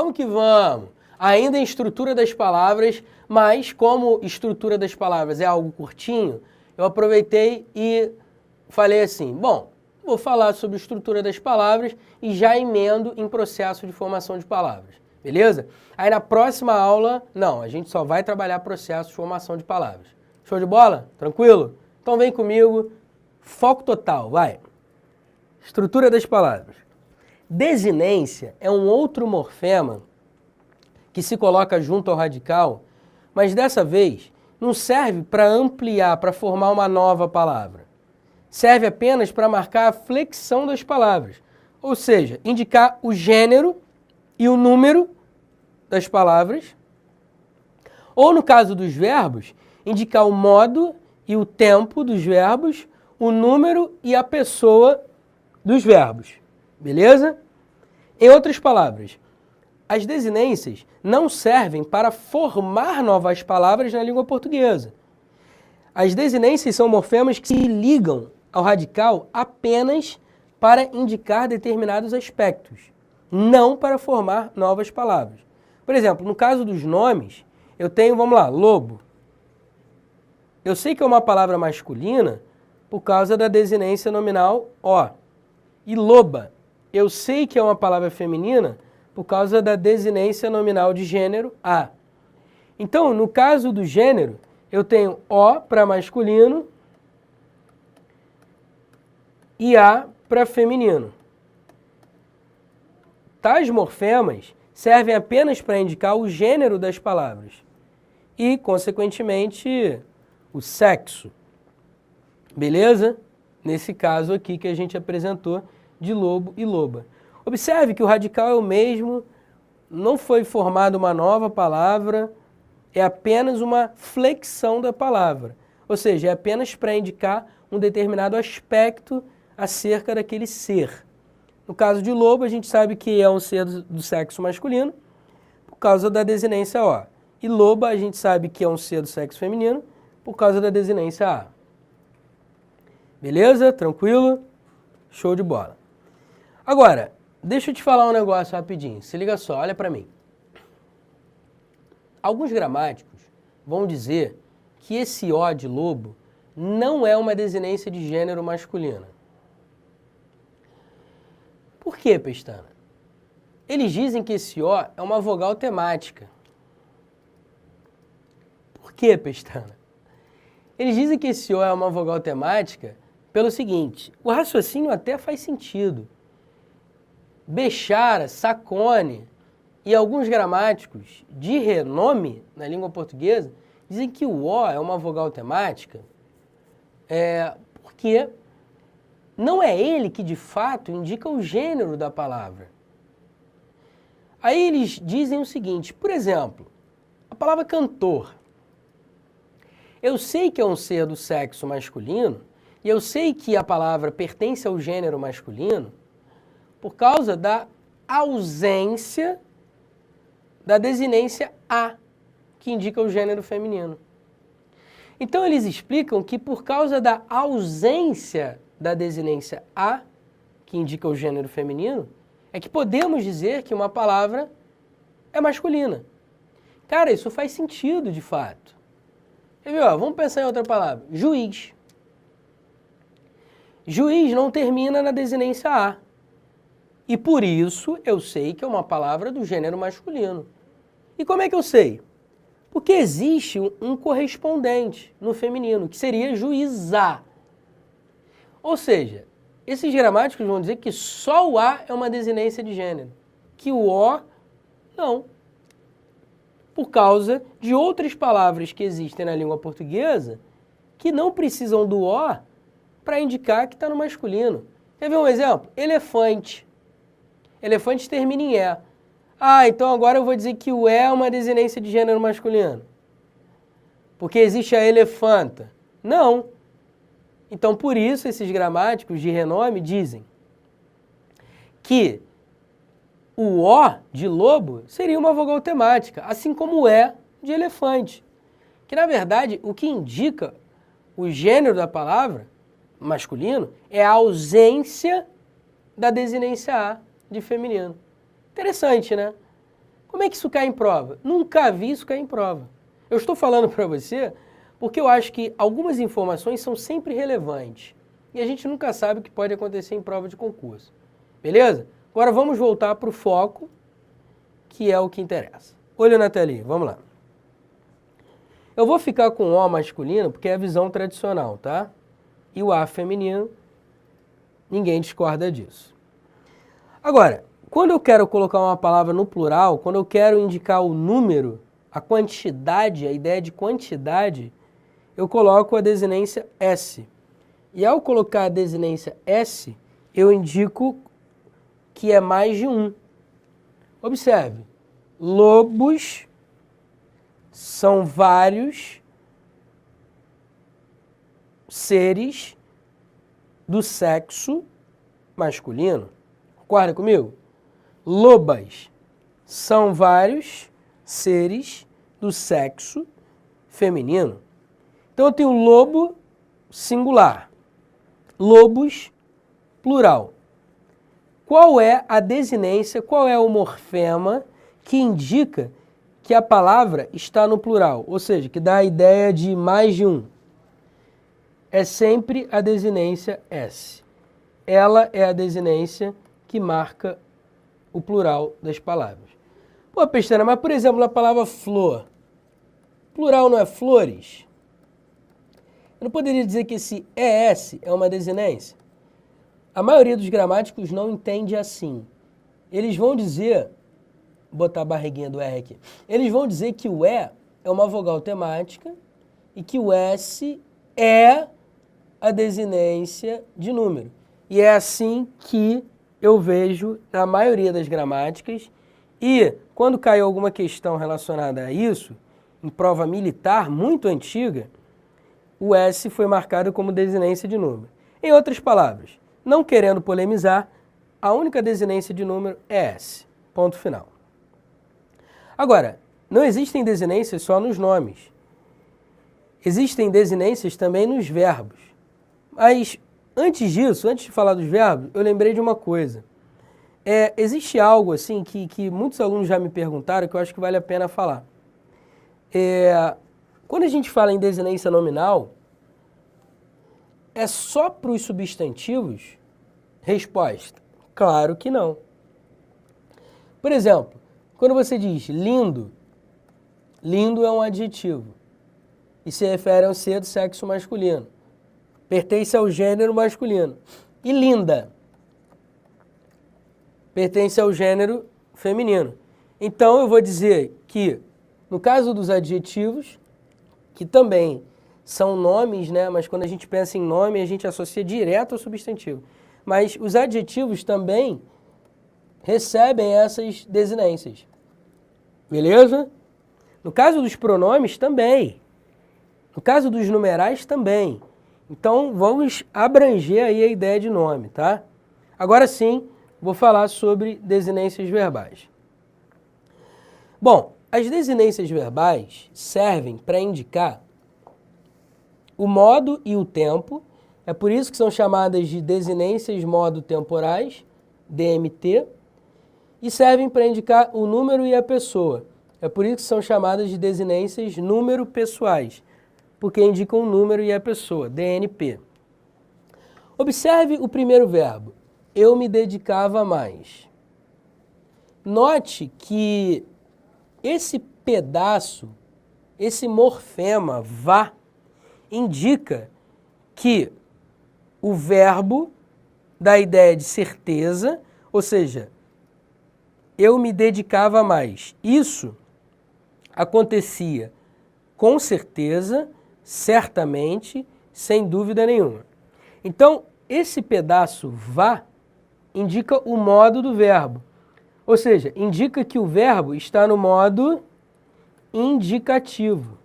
Vamos que vamos! Ainda em estrutura das palavras, mas como estrutura das palavras é algo curtinho, eu aproveitei e falei assim, bom, vou falar sobre estrutura das palavras e já emendo em processo de formação de palavras, beleza? Aí na próxima aula, não, a gente só vai trabalhar processo de formação de palavras. Show de bola? Tranquilo? Então vem comigo, foco total, vai! Estrutura das palavras. Desinência é um outro morfema que se coloca junto ao radical, mas dessa vez não serve para ampliar, para formar uma nova palavra. Serve apenas para marcar a flexão das palavras, ou seja, indicar o gênero e o número das palavras, ou no caso dos verbos, indicar o modo e o tempo dos verbos, o número e a pessoa dos verbos, beleza? Em outras palavras, as desinências não servem para formar novas palavras na língua portuguesa. As desinências são morfemas que se ligam ao radical apenas para indicar determinados aspectos, não para formar novas palavras. Por exemplo, no caso dos nomes, eu tenho, vamos lá, lobo. Eu sei que é uma palavra masculina por causa da desinência nominal ó. E loba, eu sei que é uma palavra feminina por causa da desinência nominal de gênero a. Então, no caso do gênero, eu tenho o para masculino e a para feminino. Tais morfemas servem apenas para indicar o gênero das palavras e, consequentemente, o sexo. Beleza? Nesse caso aqui que a gente apresentou de lobo e loba. Observe que o radical é o mesmo, não foi formada uma nova palavra, é apenas uma flexão da palavra. Ou seja, é apenas para indicar um determinado aspecto acerca daquele ser. No caso de lobo, a gente sabe que é um ser do sexo masculino, por causa da desinência O. E loba, a gente sabe que é um ser do sexo feminino, por causa da desinência A. Beleza? Tranquilo? Show de bola. Agora, deixa eu te falar um negócio rapidinho. Se liga só, olha para mim. Alguns gramáticos vão dizer que esse O de lobo não é uma desinência de gênero masculina. Por quê, Pestana? Eles dizem que esse O é uma vogal temática. Por quê, Pestana? Eles dizem que esse O é uma vogal temática pelo seguinte, o raciocínio até faz sentido. Bechara, Sacone e alguns gramáticos de renome na língua portuguesa dizem que o O é uma vogal temática porque não é ele que de fato indica o gênero da palavra. Aí eles dizem o seguinte, por exemplo, a palavra cantor. Eu sei que é um ser do sexo masculino e eu sei que a palavra pertence ao gênero masculino por causa da ausência da desinência a, que indica o gênero feminino. Então eles explicam que por causa da ausência da desinência a, que indica o gênero feminino, é que podemos dizer que uma palavra é masculina. Cara, isso faz sentido de fato. Quer ver, ó, vamos pensar em outra palavra. Juiz. Juiz não termina na desinência a. E por isso eu sei que é uma palavra do gênero masculino. E como é que eu sei? Porque existe um correspondente no feminino, que seria juíza. Ou seja, esses gramáticos vão dizer que só o A é uma desinência de gênero, que o O não. Por causa de outras palavras que existem na língua portuguesa que não precisam do O para indicar que está no masculino. Quer ver um exemplo? Elefante. Elefante termina em E. Ah, então agora eu vou dizer que o E é uma desinência de gênero masculino. Porque existe a elefanta. Não. Então, por isso, esses gramáticos de renome dizem que o O de lobo seria uma vogal temática, assim como o E de elefante. Que, na verdade, o que indica o gênero da palavra, masculino, é a ausência da desinência A de feminino. Interessante, né? Como é que isso cai em prova? Nunca vi isso cair em prova. Eu estou falando para você porque eu acho que algumas informações são sempre relevantes e a gente nunca sabe o que pode acontecer em prova de concurso. Beleza? Agora vamos voltar para o foco, que é o que interessa. Olha na telinha, vamos lá. Eu vou ficar com o O masculino porque é a visão tradicional, tá? E o A feminino, ninguém discorda disso. Agora, quando eu quero colocar uma palavra no plural, quando eu quero indicar o número, a quantidade, a ideia de quantidade, eu coloco a desinência S. E ao colocar a desinência S, eu indico que é mais de um. Observe, lobos são vários seres do sexo masculino. Concorda comigo? Lobas são vários seres do sexo feminino. Então eu tenho lobo singular, lobos plural. Qual é a desinência, qual é o morfema que indica que a palavra está no plural? Ou seja, que dá a ideia de mais de um. É sempre a desinência S. Ela é a desinência que marca o plural das palavras. Pô, Pestana, mas por exemplo, a palavra flor, plural não é flores? Eu não poderia dizer que esse ES é uma desinência? A maioria dos gramáticos não entende assim. Eles vão dizer, vou botar a barriguinha do R aqui, eles vão dizer que o E é uma vogal temática e que o S é a desinência de número. E é assim que eu vejo na maioria das gramáticas, e quando caiu alguma questão relacionada a isso, em prova militar muito antiga, o S foi marcado como desinência de número. Em outras palavras, não querendo polemizar, a única desinência de número é S. Ponto final. Agora, não existem desinências só nos nomes. Existem desinências também nos verbos. Mas antes disso, antes de falar dos verbos, eu lembrei de uma coisa. Existe algo assim que muitos alunos já me perguntaram que eu acho que vale a pena falar. Quando a gente fala em desinência nominal, é só para os substantivos? Resposta: claro que não. Por exemplo, quando você diz lindo, lindo é um adjetivo e se refere a um ser do sexo masculino. Pertence ao gênero masculino. E linda pertence ao gênero feminino. Então eu vou dizer que, no caso dos adjetivos, que também são nomes, né? Mas quando a gente pensa em nome, a gente associa direto ao substantivo. Mas os adjetivos também recebem essas desinências. Beleza? No caso dos pronomes, também. No caso dos numerais, também. Então, vamos abranger aí a ideia de nome, tá? Agora sim, vou falar sobre desinências verbais. Bom, as desinências verbais servem para indicar o modo e o tempo. É por isso que são chamadas de desinências modo-temporais, DMT, e servem para indicar o número e a pessoa. É por isso que são chamadas de desinências número-pessoais, porque indicam o número e a pessoa, DNP. Observe o primeiro verbo, eu me dedicava mais. Note que esse pedaço, esse morfema, vá, indica que o verbo dá a ideia de certeza, ou seja, eu me dedicava mais. Isso acontecia com certeza, certamente, sem dúvida nenhuma. Então, esse pedaço vá indica o modo do verbo. Ou seja, indica que o verbo está no modo indicativo.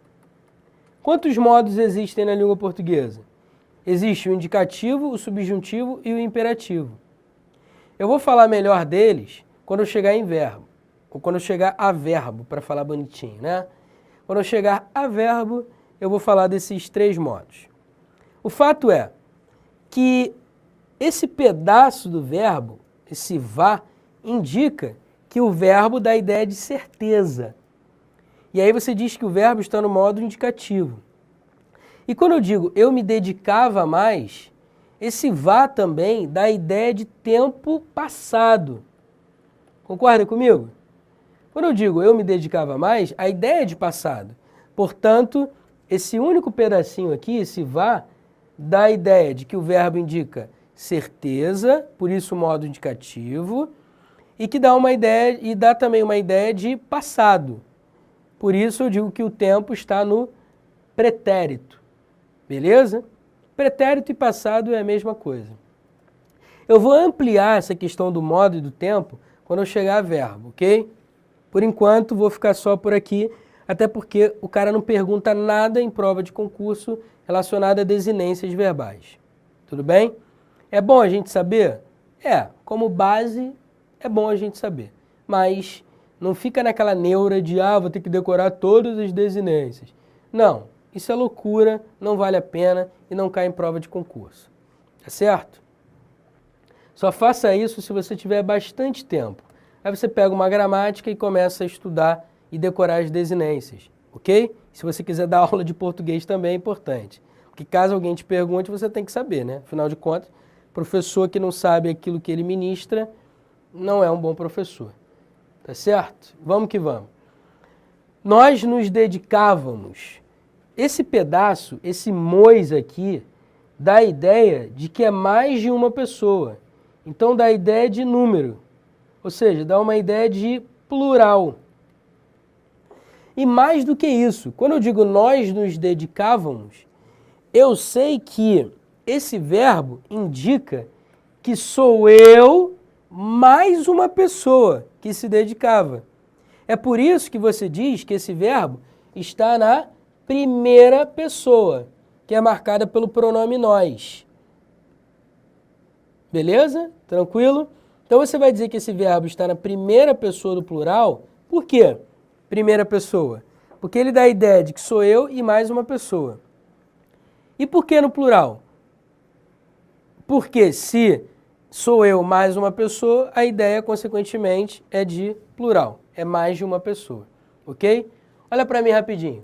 Quantos modos existem na língua portuguesa? Existe o indicativo, o subjuntivo e o imperativo. Eu vou falar melhor deles quando eu chegar em verbo, ou quando eu chegar a verbo, para falar bonitinho, né? Quando eu chegar a verbo, eu vou falar desses três modos. O fato é que esse pedaço do verbo, esse vá, indica que o verbo dá a ideia de certeza. E aí você diz que o verbo está no modo indicativo. E quando eu digo eu me dedicava mais, esse vá também dá a ideia de tempo passado. Concorda comigo? Quando eu digo eu me dedicava mais, a ideia é de passado. Portanto, esse único pedacinho aqui, esse vá, dá a ideia de que o verbo indica certeza, por isso o modo indicativo, e que dá uma ideia, e dá também uma ideia de passado. Por isso eu digo que o tempo está no pretérito. Beleza? Pretérito e passado é a mesma coisa. Eu vou ampliar essa questão do modo e do tempo quando eu chegar a verbo, ok? Por enquanto, vou ficar só por aqui, até porque o cara não pergunta nada em prova de concurso relacionado a desinências verbais. Tudo bem? É bom a gente saber? Como base, é bom a gente saber. Mas não fica naquela neura de, vou ter que decorar todas as desinências. Não, isso é loucura, não vale a pena e não cai em prova de concurso. Tá certo? Só faça isso se você tiver bastante tempo. Aí você pega uma gramática e começa a estudar e decorar as desinências, ok? Se você quiser dar aula de português também é importante. Porque caso alguém te pergunte, você tem que saber, né? Afinal de contas, professor que não sabe aquilo que ele ministra não é um bom professor. Tá certo? Vamos que vamos. Nós nos dedicávamos. Esse pedaço, esse mois aqui, dá a ideia de que é mais de uma pessoa. Então dá a ideia de número. Ou seja, dá uma ideia de plural. E mais do que isso, quando eu digo nós nos dedicávamos, eu sei que esse verbo indica que sou eu mais uma pessoa que se dedicava. É por isso que você diz que esse verbo está na primeira pessoa, que é marcada pelo pronome nós. Beleza? Tranquilo? Então você vai dizer que esse verbo está na primeira pessoa do plural. Por quê? Primeira pessoa. Porque ele dá a ideia de que sou eu e mais uma pessoa. E por que no plural? Porque se sou eu mais uma pessoa, a ideia, consequentemente, é de plural. É mais de uma pessoa. Ok? Olha para mim rapidinho.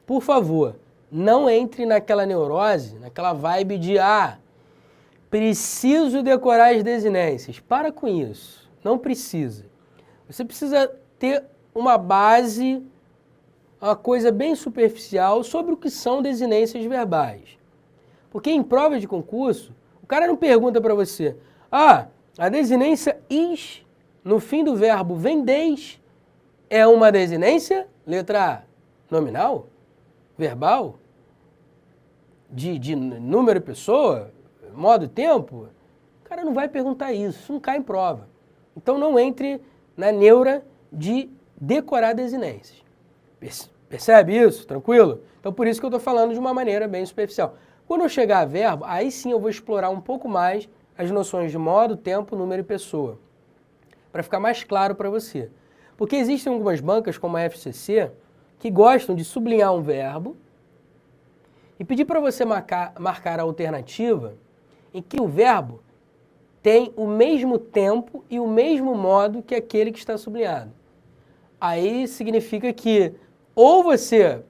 Por favor, não entre naquela neurose, naquela vibe de preciso decorar as desinências. Para com isso. Não precisa. Você precisa ter uma base, uma coisa bem superficial sobre o que são desinências verbais. Porque em prova de concurso, o cara não pergunta para você, a desinência is, no fim do verbo vendeis, é uma desinência? Letra A, nominal? Verbal? De número e pessoa? Modo e tempo? O cara não vai perguntar isso não cai em prova. Então não entre na neura de decorar desinências. Percebe isso? Tranquilo? Então por isso que eu estou falando de uma maneira bem superficial. Quando eu chegar a verbo, aí sim eu vou explorar um pouco mais as noções de modo, tempo, número e pessoa. Para ficar mais claro para você. Porque existem algumas bancas, como a FCC, que gostam de sublinhar um verbo e pedir para você marcar a alternativa em que o verbo tem o mesmo tempo e o mesmo modo que aquele que está sublinhado. Aí significa que ou você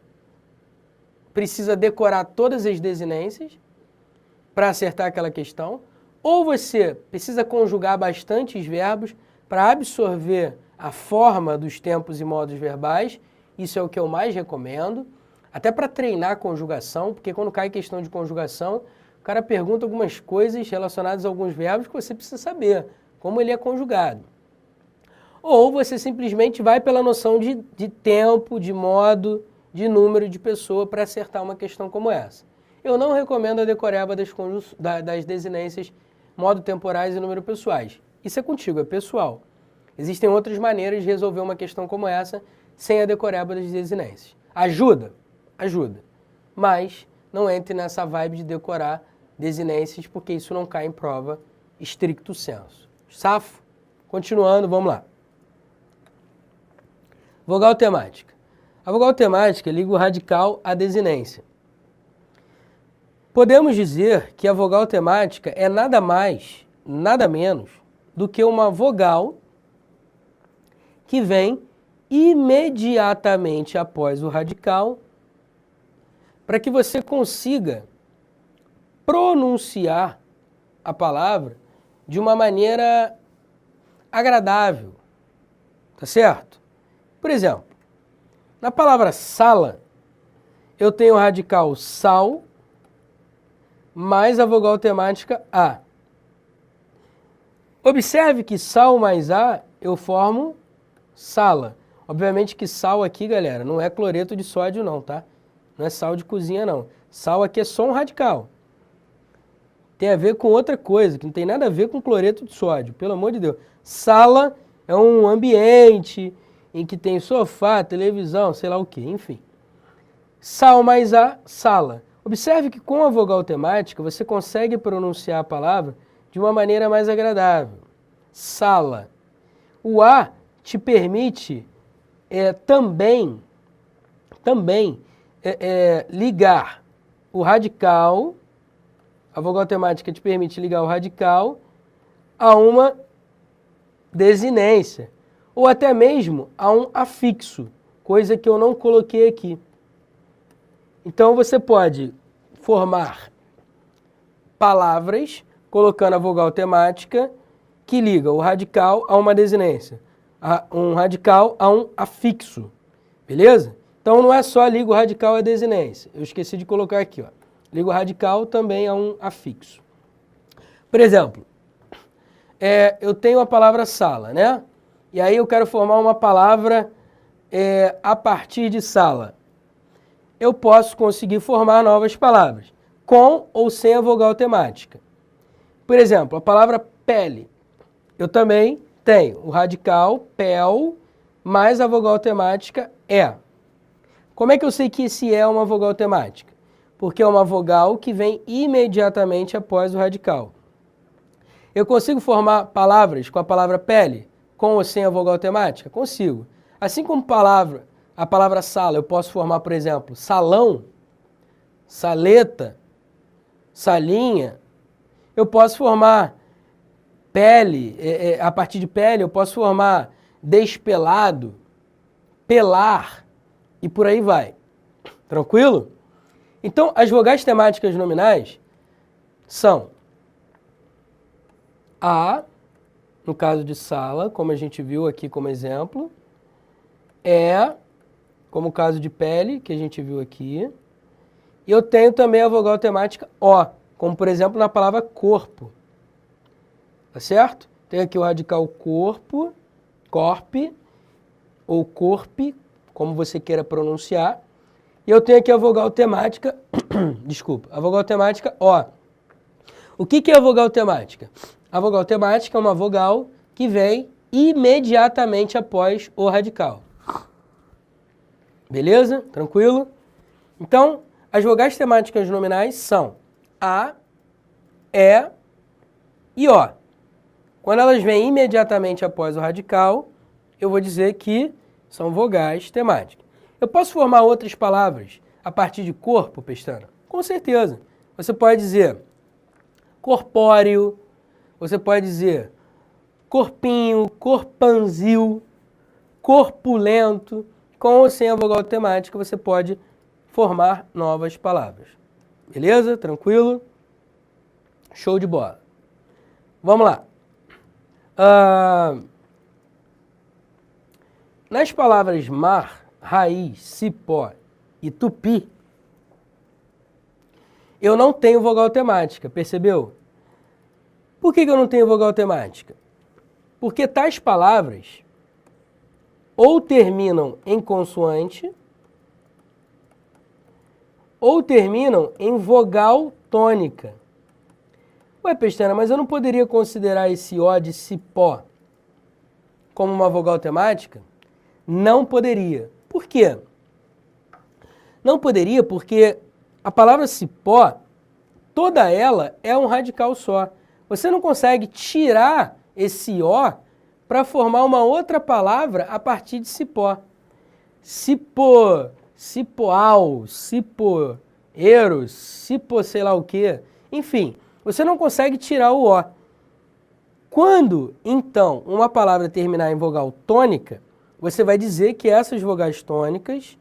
precisa decorar todas as desinências para acertar aquela questão, ou você precisa conjugar bastantes verbos para absorver a forma dos tempos e modos verbais. Isso é o que eu mais recomendo, até para treinar a conjugação, porque quando cai questão de conjugação, o cara pergunta algumas coisas relacionadas a alguns verbos que você precisa saber, como ele é conjugado. Ou você simplesmente vai pela noção de tempo, de modo, de número de pessoa para acertar uma questão como essa. Eu não recomendo a decoreba das desinências modo temporais e número pessoais. Isso é contigo, é pessoal. Existem outras maneiras de resolver uma questão como essa sem a decoreba das desinências. Ajuda? Ajuda. Mas não entre nessa vibe de decorar desinências, porque isso não cai em prova stricto sensu. Safo? Continuando, vamos lá. Vogal temática. A vogal temática liga o radical à desinência. Podemos dizer que a vogal temática é nada mais, nada menos do que uma vogal que vem imediatamente após o radical, para que você consiga pronunciar a palavra de uma maneira agradável, tá certo? Por exemplo, na palavra sala, eu tenho o radical sal mais a vogal temática a. Observe que sal mais a, eu formo sala. Obviamente que sal aqui, galera, não é cloreto de sódio não, tá? Não é sal de cozinha não. Sal aqui é só um radical. Tem a ver com outra coisa, que não tem nada a ver com cloreto de sódio, pelo amor de Deus. Sala é um ambiente em que tem sofá, televisão, sei lá o que, enfim. Sal mais a, sala. Observe que com a vogal temática você consegue pronunciar a palavra de uma maneira mais agradável. Sala. O a te permite também ligar o radical, a vogal temática te permite ligar o radical a uma desinência, ou até mesmo a um afixo, coisa que eu não coloquei aqui. Então você pode formar palavras colocando a vogal temática que liga o radical a uma desinência, um radical a um afixo, beleza? Então não é só liga o radical à desinência, eu esqueci de colocar aqui, ó. Liga o radical também a um afixo. Por exemplo, eu tenho a palavra sala, né? E aí eu quero formar uma palavra a partir de sala. Eu posso conseguir formar novas palavras, com ou sem a vogal temática. Por exemplo, a palavra pele. Eu também tenho o radical pel mais a vogal temática é. Como é que eu sei que esse é uma vogal temática? Porque é uma vogal que vem imediatamente após o radical. Eu consigo formar palavras com a palavra pele, com ou sem a vogal temática? Consigo. Assim como a palavra sala, eu posso formar, por exemplo, salão, saleta, salinha. Eu posso formar pele, a partir de pele eu posso formar despelado, pelar e por aí vai. Tranquilo? Então, as vogais temáticas nominais são a, no caso de sala, como a gente viu aqui como exemplo, como o caso de pele, que a gente viu aqui, e eu tenho também a vogal temática o, como por exemplo na palavra corpo, tá certo? Tenho aqui o radical corpo, corpe, ou corpe, como você queira pronunciar, e eu tenho aqui a vogal temática, desculpa, a vogal temática o. O que é a vogal temática? A vogal temática é uma vogal que vem imediatamente após o radical. Beleza? Tranquilo? Então, as vogais temáticas nominais são a, e o. Quando elas vêm imediatamente após o radical, eu vou dizer que são vogais temáticas. Eu posso formar outras palavras a partir de corpo, Pestana? Com certeza. Você pode dizer corpóreo, você pode dizer corpinho, corpanzil, corpulento. Com ou sem a vogal temática, você pode formar novas palavras. Beleza? Tranquilo? Show de bola. Vamos lá. Nas palavras mar, raiz, cipó e tupi, eu não tenho vogal temática, percebeu? Por que eu não tenho vogal temática? Porque tais palavras ou terminam em consoante ou terminam em vogal tônica. Ué, Pestana, mas eu não poderia considerar esse O de cipó como uma vogal temática? Não poderia. Por quê? Não poderia porque a palavra cipó, toda ela é um radical só. Você não consegue tirar esse O para formar uma outra palavra a partir de cipó. Cipó, cipoal, cipoeros, cipo sei lá o quê. Enfim, você não consegue tirar o O. Quando, então, uma palavra terminar em vogal tônica, você vai dizer que essas vogais tônicas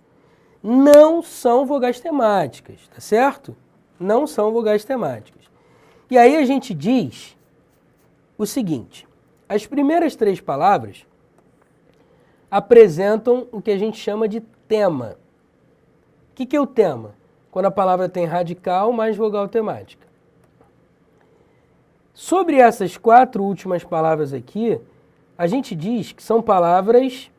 não são vogais temáticas, tá certo? Não são vogais temáticas. E aí a gente diz o seguinte, as primeiras 3 palavras apresentam o que a gente chama de tema. O que é o tema? Quando a palavra tem radical mais vogal temática. Sobre essas 4 últimas palavras aqui, a gente diz que são palavras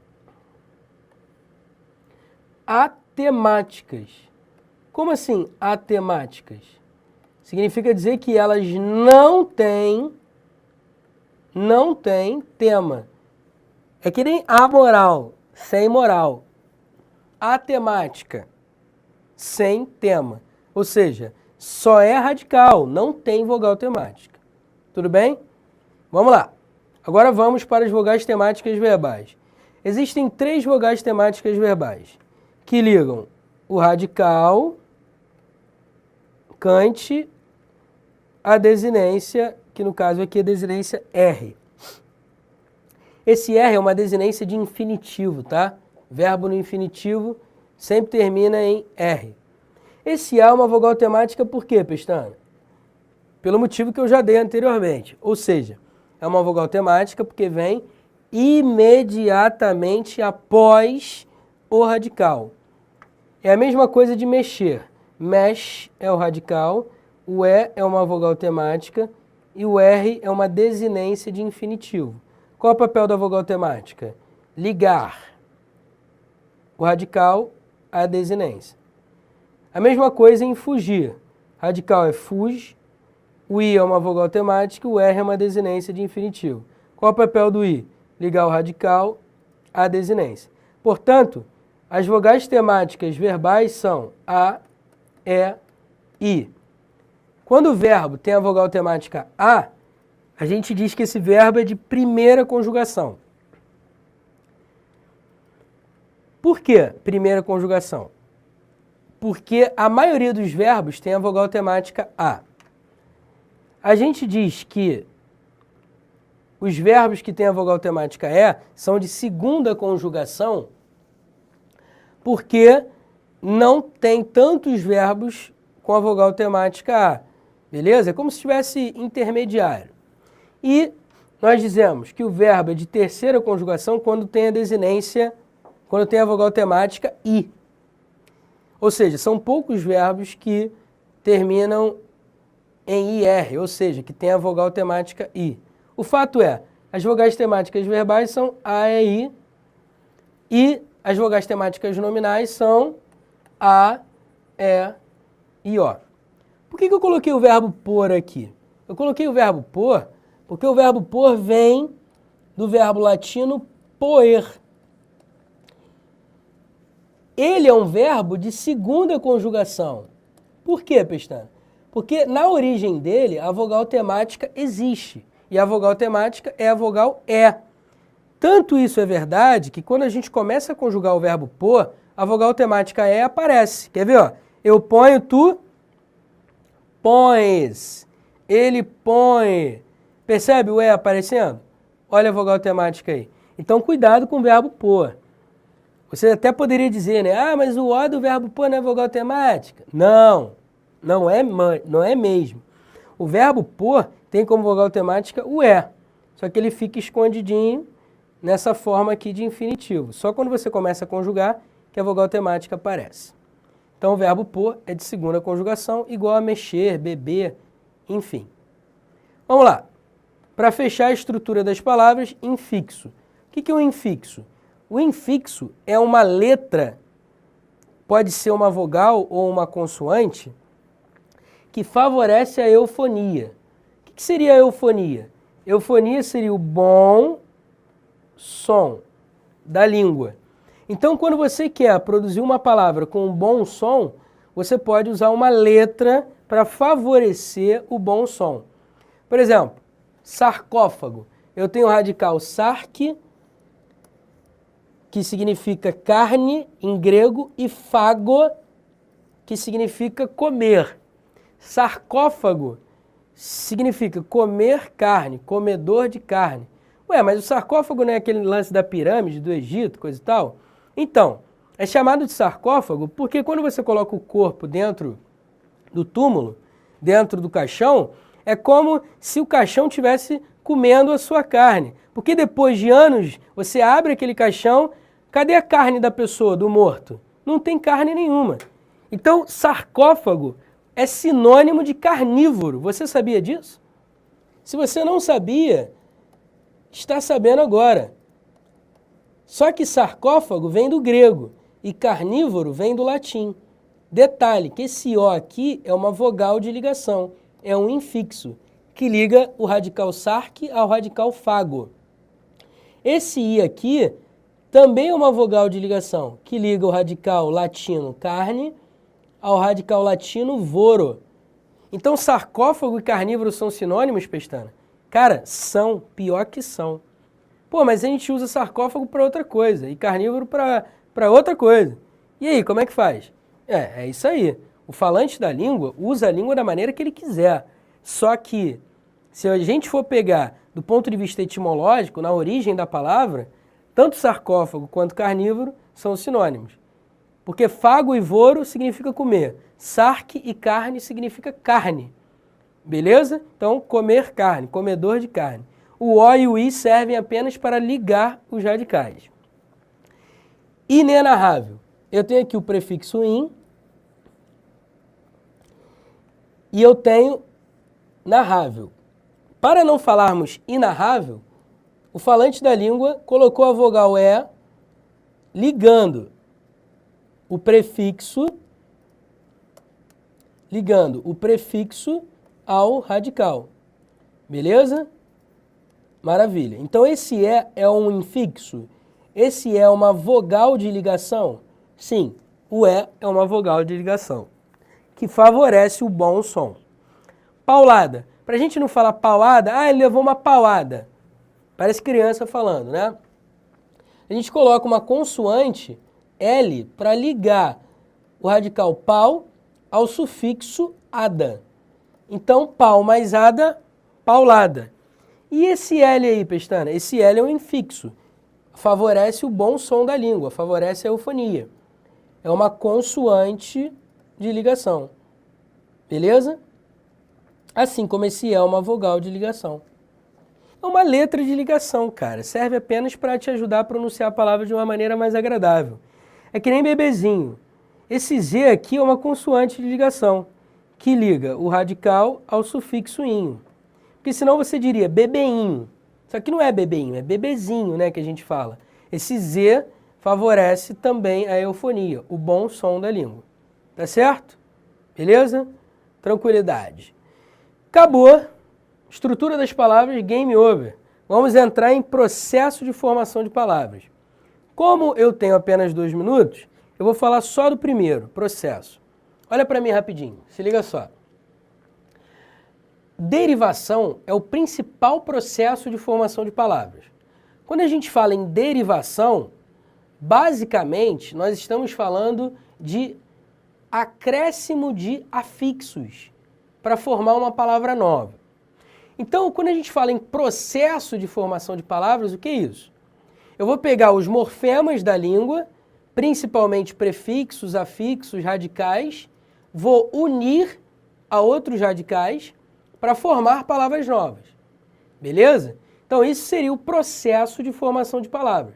atemáticas. Como assim atemáticas? Significa dizer que elas não têm tema. É que nem amoral, sem moral. Atemática, sem tema. Ou seja, só é radical, não tem vogal temática. Tudo bem? Vamos lá. Agora vamos para as vogais temáticas verbais. Existem 3 vogais temáticas verbais que ligam o radical, cante, a desinência, que no caso aqui é a desinência R. Esse R é uma desinência de infinitivo, tá? Verbo no infinitivo sempre termina em R. Esse A é uma vogal temática por quê, Pestana? Pelo motivo que eu já dei anteriormente. Ou seja, é uma vogal temática porque vem imediatamente após o radical. É a mesma coisa de mexer. Mesh é o radical, o E é uma vogal temática e o R é uma desinência de infinitivo. Qual é o papel da vogal temática? Ligar o radical à desinência. A mesma coisa em fugir. Radical é fuge, o I é uma vogal temática, o R é uma desinência de infinitivo. Qual é o papel do I? Ligar o radical à desinência. Portanto, as vogais temáticas verbais são A, E, I. Quando o verbo tem a vogal temática A, a gente diz que esse verbo é de primeira conjugação. Por que primeira conjugação? Porque a maioria dos verbos tem a vogal temática A. A gente diz que os verbos que têm a vogal temática E são de segunda conjugação porque não tem tantos verbos com a vogal temática A. Beleza? É como se tivesse intermediário. E nós dizemos que o verbo é de terceira conjugação quando tem a desinência, quando tem a vogal temática I. Ou seja, são poucos verbos que terminam em IR, ou seja, que tem a vogal temática I. O fato é, as vogais temáticas verbais são A e I e as vogais temáticas nominais são A, E e O. Por que eu coloquei o verbo por aqui? Eu coloquei o verbo por porque o verbo por vem do verbo latino poer. Ele é um verbo de segunda conjugação. Por quê, Pestana? Porque na origem dele a vogal temática existe. E a vogal temática é a vogal E. Tanto isso é verdade que quando a gente começa a conjugar o verbo por, a vogal temática E aparece. Quer ver? Ó? Eu ponho, tu pões. Ele põe. Percebe o E aparecendo? Olha a vogal temática aí. Então, cuidado com o verbo por. Você até poderia dizer, né? Ah, mas o O do verbo por não é vogal temática. Não, não é mesmo. O verbo por tem como vogal temática o E. Só que ele fica escondidinho nessa forma aqui de infinitivo. Só quando você começa a conjugar que a vogal temática aparece. Então, o verbo por é de segunda conjugação, igual a mexer, beber, enfim. Vamos lá. Para fechar a estrutura das palavras, infixo. O que é um infixo? O infixo é uma letra, pode ser uma vogal ou uma consoante, que favorece a eufonia. O que seria a eufonia? Eufonia seria o bom som da língua. Então, quando você quer produzir uma palavra com um bom som, você pode usar uma letra para favorecer o bom som. Por exemplo, sarcófago. Eu tenho o radical sarque, que significa carne em grego, e fago, que significa comer. Sarcófago significa comer carne, comedor de carne. Ué, mas o sarcófago não é aquele lance da pirâmide do Egito, coisa e tal? Então, é chamado de sarcófago porque quando você coloca o corpo dentro do túmulo, dentro do caixão, é como se o caixão estivesse comendo a sua carne. Porque depois de anos, você abre aquele caixão, cadê a carne da pessoa, do morto? Não tem carne nenhuma. Então, sarcófago é sinônimo de carnívoro. Você sabia disso? Se você não sabia, está sabendo agora. Só que sarcófago vem do grego e carnívoro vem do latim. Detalhe, que esse O aqui é uma vogal de ligação, é um infixo, que liga o radical sarc ao radical fago. Esse I aqui também é uma vogal de ligação, que liga o radical latino carne ao radical latino voro. Então sarcófago e carnívoro são sinônimos, Pestana? Cara, são, pior que são. Pô, mas a gente usa sarcófago para outra coisa e carnívoro para outra coisa. E aí, como é que faz? É isso aí. O falante da língua usa a língua da maneira que ele quiser. Só que, se a gente for pegar do ponto de vista etimológico, na origem da palavra, tanto sarcófago quanto carnívoro são sinônimos. Porque fago e voro significa comer. Sarc e carne significa carne. Beleza? Então, comer carne, comedor de carne. O O e o I servem apenas para ligar os radicais. Inenarrável. Eu tenho aqui o prefixo in e eu tenho narrável. Para não falarmos inarrável, o falante da língua colocou a vogal E ligando o prefixo ao radical. Beleza? Maravilha. Então esse E é um infixo. Esse é uma vogal de ligação? Sim, o E é uma vogal de ligação, que favorece o bom som. Paulada. Para a gente não falar paulada, ele levou uma paulada. Parece criança falando, né? A gente coloca uma consoante L para ligar o radical pau ao sufixo ada. Então, pau mais ada, paulada. E esse L aí, Pestana? Esse L é um infixo. Favorece o bom som da língua, favorece a eufonia. É uma consoante de ligação. Beleza? Assim como esse é uma vogal de ligação. É uma letra de ligação, cara. Serve apenas para te ajudar a pronunciar a palavra de uma maneira mais agradável. É que nem bebezinho. Esse Z aqui é uma consoante de ligação, que liga o radical ao sufixo inho. Porque senão você diria bebeinho. Só que não é bebeinho, é bebezinho, né, que a gente fala. Esse Z favorece também a eufonia, o bom som da língua. Tá certo? Beleza? Tranquilidade. Acabou. Estrutura das palavras, game over. Vamos entrar em processo de formação de palavras. Como eu tenho apenas 2 minutos, eu vou falar só do primeiro, processo. Olha para mim rapidinho, se liga só. Derivação é o principal processo de formação de palavras. Quando a gente fala em derivação, basicamente nós estamos falando de acréscimo de afixos para formar uma palavra nova. Então, quando a gente fala em processo de formação de palavras, o que é isso? Eu vou pegar os morfemas da língua, principalmente prefixos, afixos, radicais, vou unir a outros radicais para formar palavras novas. Beleza? Então, isso seria o processo de formação de palavras.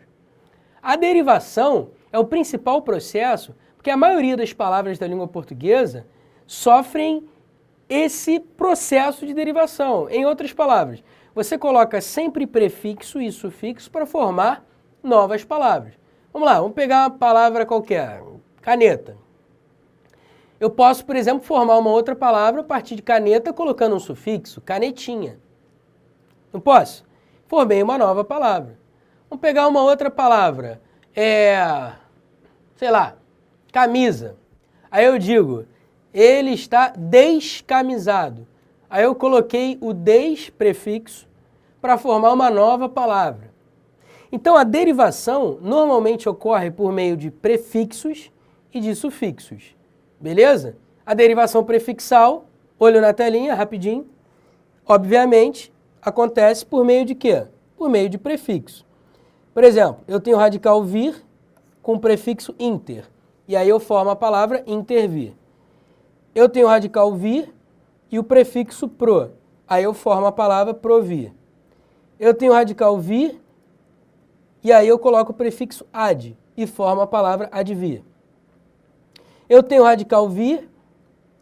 A derivação é o principal processo, porque a maioria das palavras da língua portuguesa sofrem esse processo de derivação. Em outras palavras, você coloca sempre prefixo e sufixo para formar novas palavras. Vamos lá, vamos pegar uma palavra qualquer, caneta. Eu posso, por exemplo, formar uma outra palavra a partir de caneta colocando um sufixo, canetinha. Não posso? Formei uma nova palavra. Vamos pegar uma outra palavra, sei lá, camisa. Aí eu digo, ele está descamisado. Aí eu coloquei o des prefixo para formar uma nova palavra. Então a derivação normalmente ocorre por meio de prefixos e de sufixos. Beleza? A derivação prefixal, olho na telinha, rapidinho, obviamente, acontece por meio de quê? Por por meio de prefixo. Por exemplo, eu tenho o radical vir com o prefixo inter, e aí eu formo a palavra intervir. Eu tenho o radical vir e o prefixo pro, aí eu formo a palavra provir. Eu tenho o radical vir e aí eu coloco o prefixo ad e formo a palavra advir. Eu tenho o radical vir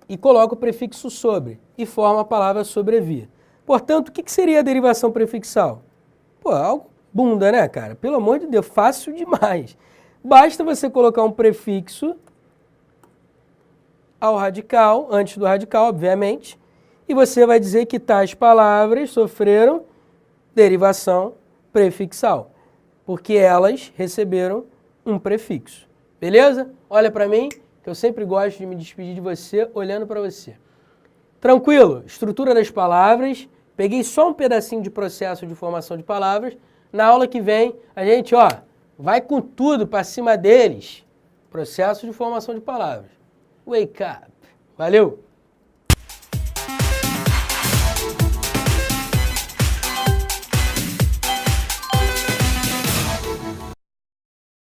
e coloco o prefixo sobre e formo a palavra sobrevir. Portanto, o que seria a derivação prefixal? Pô, algo bunda, né, cara? Pelo amor de Deus, fácil demais. Basta você colocar um prefixo ao radical, antes do radical, obviamente, e você vai dizer que tais palavras sofreram derivação prefixal, porque elas receberam um prefixo. Beleza? Olha para mim, que eu sempre gosto de me despedir de você olhando para você. Tranquilo? Estrutura das palavras. Peguei só um pedacinho de processo de formação de palavras. Na aula que vem, a gente, vai com tudo para cima deles. Processo de formação de palavras. Wake up. Valeu!